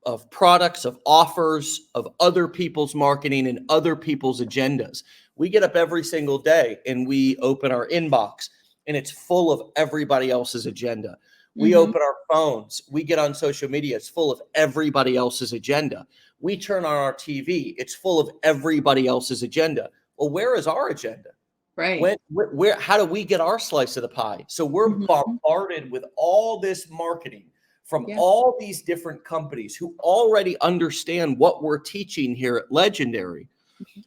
of products, of offers, of other people's marketing and other people's agendas. We get up every single day and we open our inbox, and it's full of everybody else's agenda. We
Mhm.
open our phones, we get on social media, it's full of everybody else's agenda. We turn on our TV, it's full of everybody else's agenda. Well, where is our agenda?
Right.
Where how do we get our slice of the pie? So we're
Mhm.
bombarded with all this marketing from
Yeah.
all these different companies who already understand what we're teaching here at Legendary,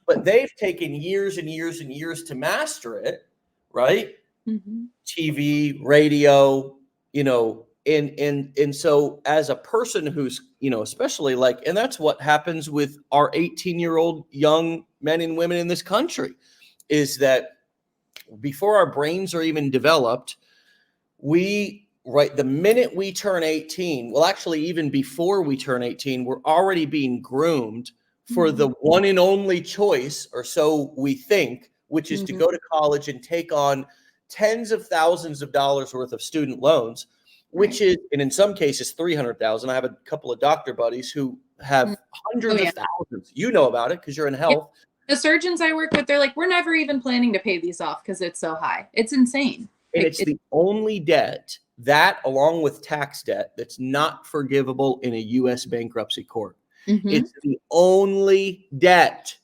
but they've taken years and years and years to master it, right?
Mhm.
TV, radio, and so, as a person who's, especially like, and that's what happens with our 18-year-old young men and women in this country, is that before our brains are even developed, the minute we turn 18, well, actually, even before we turn 18, we're already being groomed for the
Mhm.
one and only choice, or so we think, which is to
Mhm.
go to college and take on tens of thousands of dollars worth of student loans, which
Right.
is, and in some cases, 300,000. I have a couple of doctor buddies who
Mm.
have
Oh
hundreds of
yeah.
thousands. You know about it because you're in
Yeah.
health.
The surgeons I work with, they're like, we're never even planning to pay these off because it's so high. It's insane.
And
Like
it's
it.
the only debt, that along with tax debt, that's not forgivable in a US bankruptcy court.
Mhm.
It's the only debt.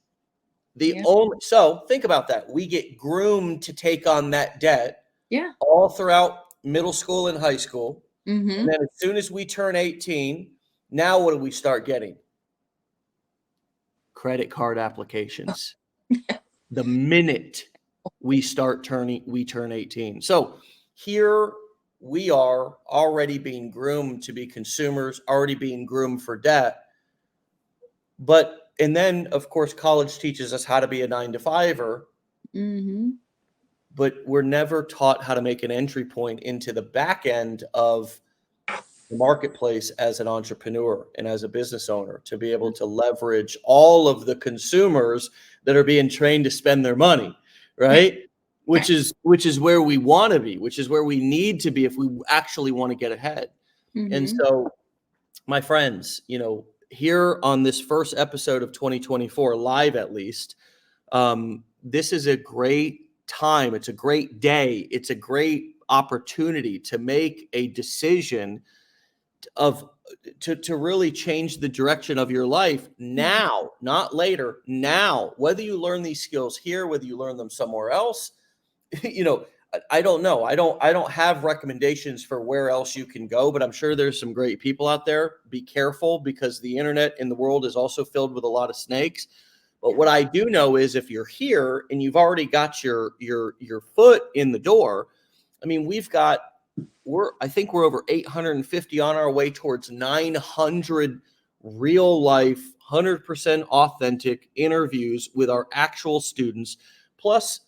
Yeah.
So think about that. We get groomed to take on that debt
Yeah.
all throughout middle school and high school. And
Mhm.
then as soon as we turn 18, now what do we start getting? Credit card applications. The minute we turn 18. So here we are, already being groomed to be consumers, already being groomed for debt. And then, of course, college teaches us how to be a 9 to 5er,
Mhm.
but we're never taught how to make an entry point into the back end of the marketplace as an entrepreneur and as a business owner, to be able to leverage all of the consumers that are being trained to spend their money, right? Which is where we want to be, which is where we need to be if we actually want to get ahead. And so, my friends, here on this first episode of 2024, live at least, this is a great time. It's a great day. It's a great opportunity to make a decision to really change the direction of your life now, not later. Now, whether you learn these skills here, whether you learn them somewhere else, I don't know. I don't have recommendations for where else you can go, but I'm sure there's some great people out there. Be careful, because the internet in the world is also filled with a lot of snakes. But what I do know is, if you're here and you've already got your foot in the door, I mean, I think we're over 850 on our way towards 900 real life, 100% authentic interviews with our actual students, plus,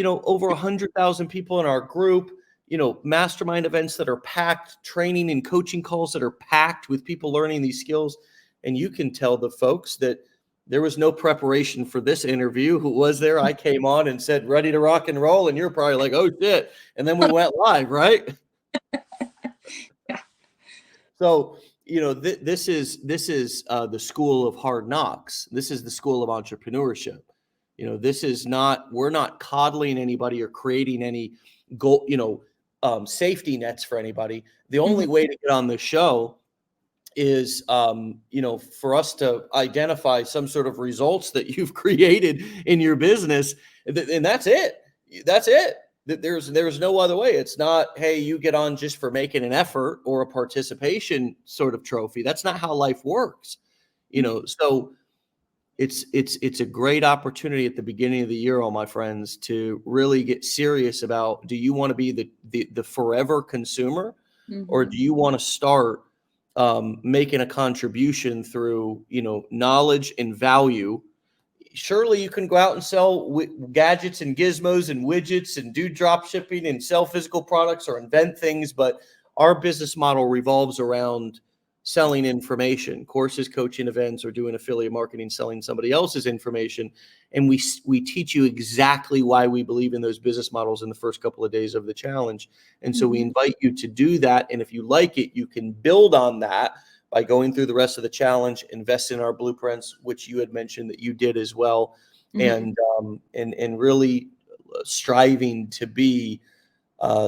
over 100,000 people in our group, mastermind events that are packed, training and coaching calls that are packed with people learning these skills. And you can tell the folks that there was no preparation for this interview. Who was there? I came on and said, ready to rock and roll. And you're probably like, oh shit. And then we went live, right? So, this is the school of hard knocks. This is the school of entrepreneurship. This is not, we're not coddling anybody or creating any goal, safety nets for anybody. The only way to get on the show is, for us to identify some sort of results that you've created in your business. And that's it. That's it. There's no other way. It's not, hey, you get on just for making an effort or a participation sort of trophy. That's not how life works. So it's a great opportunity at the beginning of the year, all my friends, to really get serious about, do you want to be the forever consumer, or do you want to start making a contribution through, knowledge and value? Surely you can go out and sell gadgets and gizmos and widgets and do drop shipping and sell physical products or invent things, but our business model revolves around selling information, courses, coaching, events, or doing affiliate marketing, selling somebody else's information. And we teach you exactly why we believe in those business models in the first couple of days of the challenge. And so we invite you to do that. And if you like it, you can build on that by going through the rest of the challenge, invest in our blueprints, which you had mentioned that you did as well, and really striving to be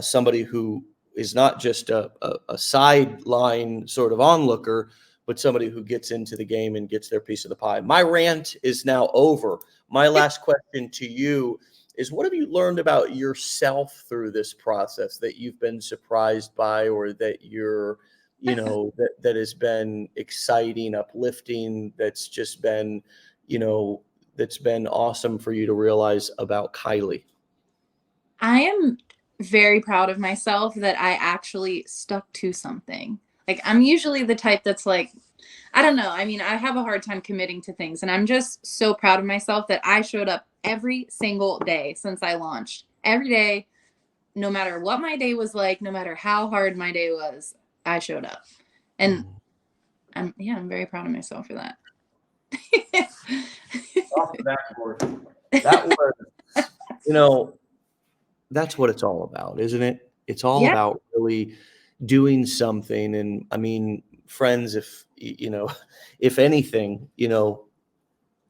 somebody who is not just a sideline sort of onlooker, but somebody who gets into the game and gets their piece of the pie. My rant is now over. My last question to you is, what have you learned about yourself through this process that you've been surprised by, or that you're, that has been exciting, uplifting, that's just been, that's been awesome for you to realize about Kylie?
I am very proud of myself that I actually stuck to something. Like, I'm usually the type that's like, I don't know. I mean, I have a hard time committing to things, and I'm just so proud of myself that I showed up every single day since I launched. Every day, no matter what my day was like, no matter how hard my day was, I showed up. And I'm very proud of myself for that.
Off the backboard. That was, that's what it's all about, isn't it? It's all about really doing something. And I mean, friends, if anything,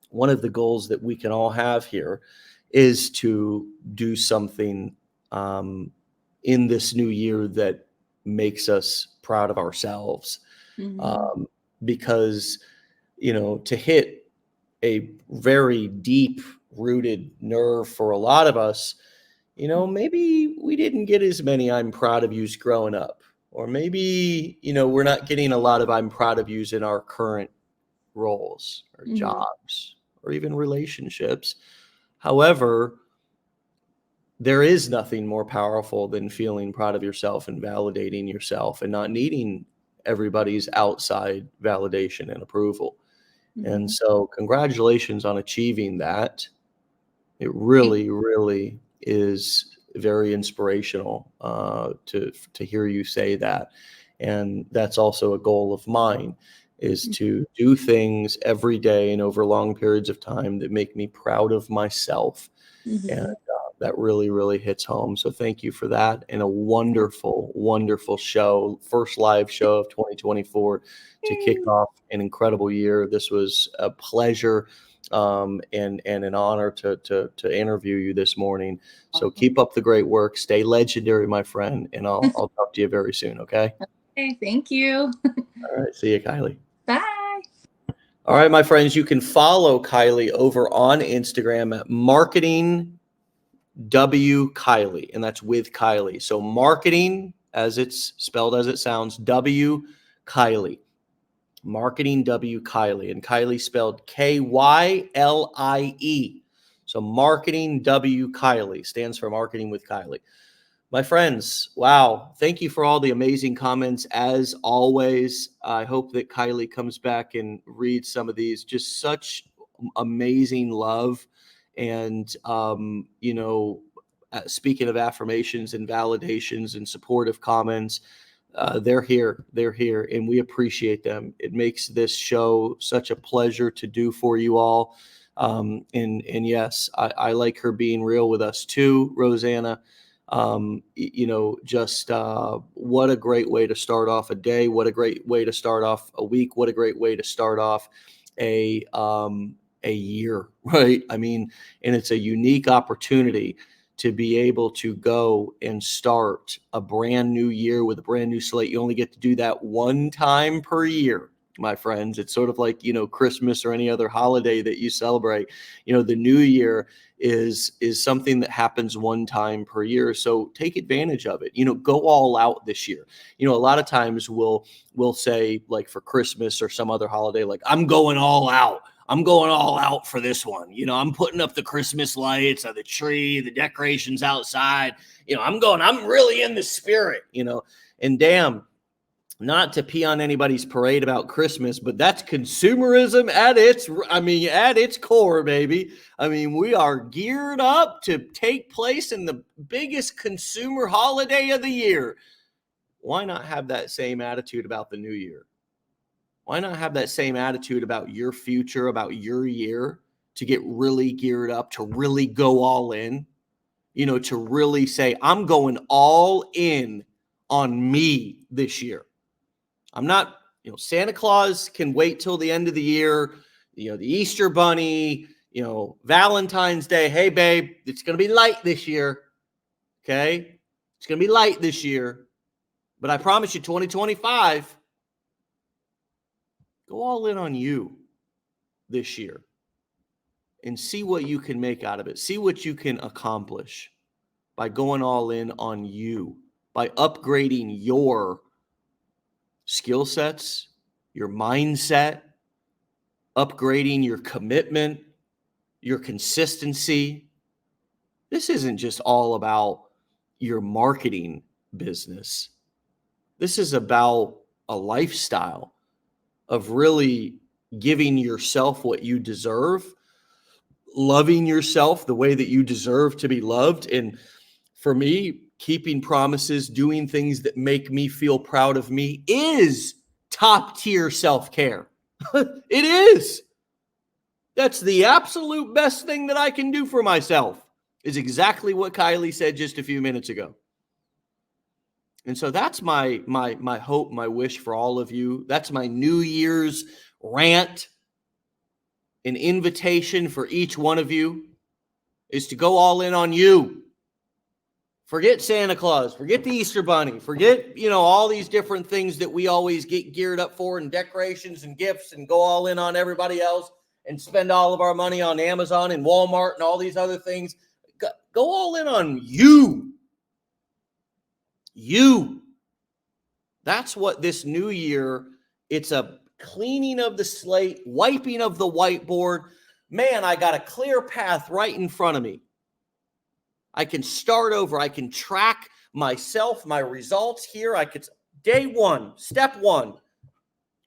one of the goals that we can all have here is to do something in this new year that makes us proud of ourselves. Because, to hit a very deep rooted nerve for a lot of us, maybe we didn't get as many I'm proud of yous growing up, or maybe, we're not getting a lot of I'm proud of yous in our current roles or jobs or even relationships. However, there is nothing more powerful than feeling proud of yourself and validating yourself and not needing everybody's outside validation and approval. And so congratulations on achieving that. It really, really is very inspirational to hear you say that. And that's also a goal of mine, is to do things every day and over long periods of time that make me proud of myself. And that really, really hits home. So thank you for that. And a wonderful, wonderful show. First live show of 2024 to kick off an incredible year. This was a pleasure and an honor to interview you this morning. So keep up the great work. Stay legendary, my friend. And I'll talk to you very soon. Okay.
Okay. Thank you.
All right. See you, Kylie.
Bye.
All right, my friends, you can follow Kylie over on Instagram at marketing W Kylie, and that's with Kylie. So marketing, as it's spelled as it sounds, W Kylie. Marketing W Kylie, and Kylie spelled Kylie. So marketing W Kylie stands for marketing with Kylie. My friends, wow. Thank you for all the amazing comments. As always, I hope that Kylie comes back and reads some of these. Just such amazing love. And, speaking of affirmations and validations and supportive comments, they're here. They're here, and we appreciate them. It makes this show such a pleasure to do for you all. And yes, I like her being real with us too, Rosanna. What a great way to start off a day. What a great way to start off a week. What a great way to start off a year, right? I mean, and it's a unique opportunity to be able to go and start a brand new year with a brand new slate. You only get to do that one time per year, my friends. It's sort of like, Christmas or any other holiday that you celebrate. The new year is something that happens one time per year. So take advantage of it. Go all out this year. A lot of times we'll say, like, for Christmas or some other holiday, like, I'm going all out. I'm going all out for this one. I'm putting up the Christmas lights or the tree, the decorations outside. I'm really in the spirit, and damn, not to pee on anybody's parade about Christmas, but that's consumerism at its core, baby. I mean, we are geared up to take place in the biggest consumer holiday of the year. Why not have that same attitude about the new year? Why not have that same attitude about your future, about your year, to get really geared up, to really go all in, to really say, I'm going all in on me this year. I'm not, Santa Claus can wait till the end of the year, the Easter Bunny, Valentine's Day. Hey, babe, it's going to be light this year. Okay. It's going to be light this year, but I promise you 2025, go all in on you this year and see what you can make out of it. See what you can accomplish by going all in on you, by upgrading your skill sets, your mindset, upgrading your commitment, your consistency. This isn't just all about your marketing business. This is about a lifestyle of really giving yourself what you deserve, loving yourself the way that you deserve to be loved. And for me, keeping promises, doing things that make me feel proud of me is top tier self-care. It is. That's the absolute best thing that I can do for myself, is exactly what Kylie said just a few minutes ago. And so that's my hope, my wish for all of you. That's my New Year's rant, an invitation for each one of you, is to go all in on you. Forget Santa Claus, forget the Easter Bunny, forget, all these different things that we always get geared up for, and decorations and gifts, and go all in on everybody else and spend all of our money on Amazon and Walmart and all these other things. Go all in on you. You. That's what this new year, it's a cleaning of the slate, wiping of the whiteboard. Man, I got a clear path right in front of me. I can start over. I can track myself, my results here. Day one, step one,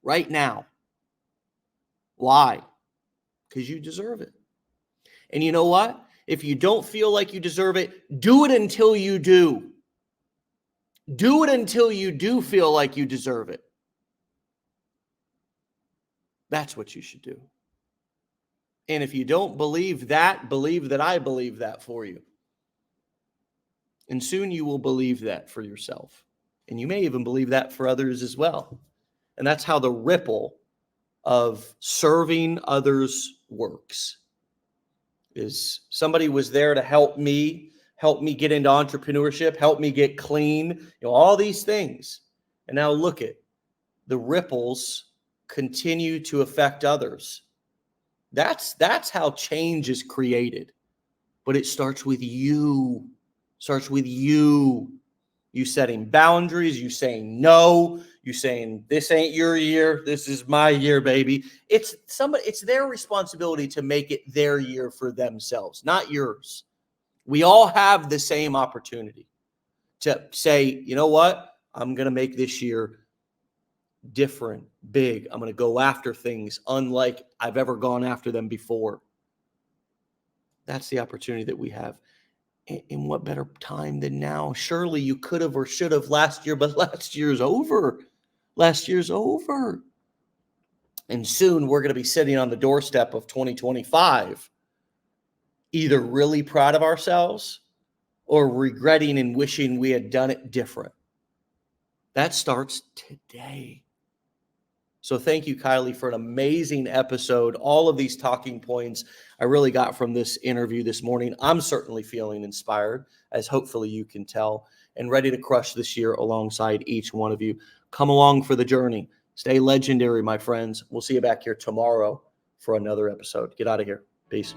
right now. Why? Because you deserve it. And you know what? If you don't feel like you deserve it, do it until you do. Do it until you do feel like you deserve it. That's what you should do. And if you don't believe that I believe that for you. And soon you will believe that for yourself. And you may even believe that for others as well. And that's how the ripple of serving others works. Is somebody was there to help me get into entrepreneurship, help me get clean, all these things. And now look at the ripples continue to affect others. That's how change is created. But it starts with you. Starts with you. You setting boundaries, you saying no, you saying this ain't your year, this is my year, baby. It's their responsibility to make it their year for themselves, not yours. We all have the same opportunity to say, you know what? I'm going to make this year different, big. I'm going to go after things unlike I've ever gone after them before. That's the opportunity that we have. In what better time than now? Surely you could have or should have last year, but last year's over. Last year's over. And soon we're going to be sitting on the doorstep of 2025, either really proud of ourselves or regretting and wishing we had done it different. That starts today. So thank you, Kylie, for an amazing episode. All of these talking points I really got from this interview this morning. I'm certainly feeling inspired, as hopefully you can tell, and ready to crush this year alongside each one of you. Come along for the journey. Stay legendary, my friends. We'll see you back here tomorrow for another episode. Get out of here. Peace.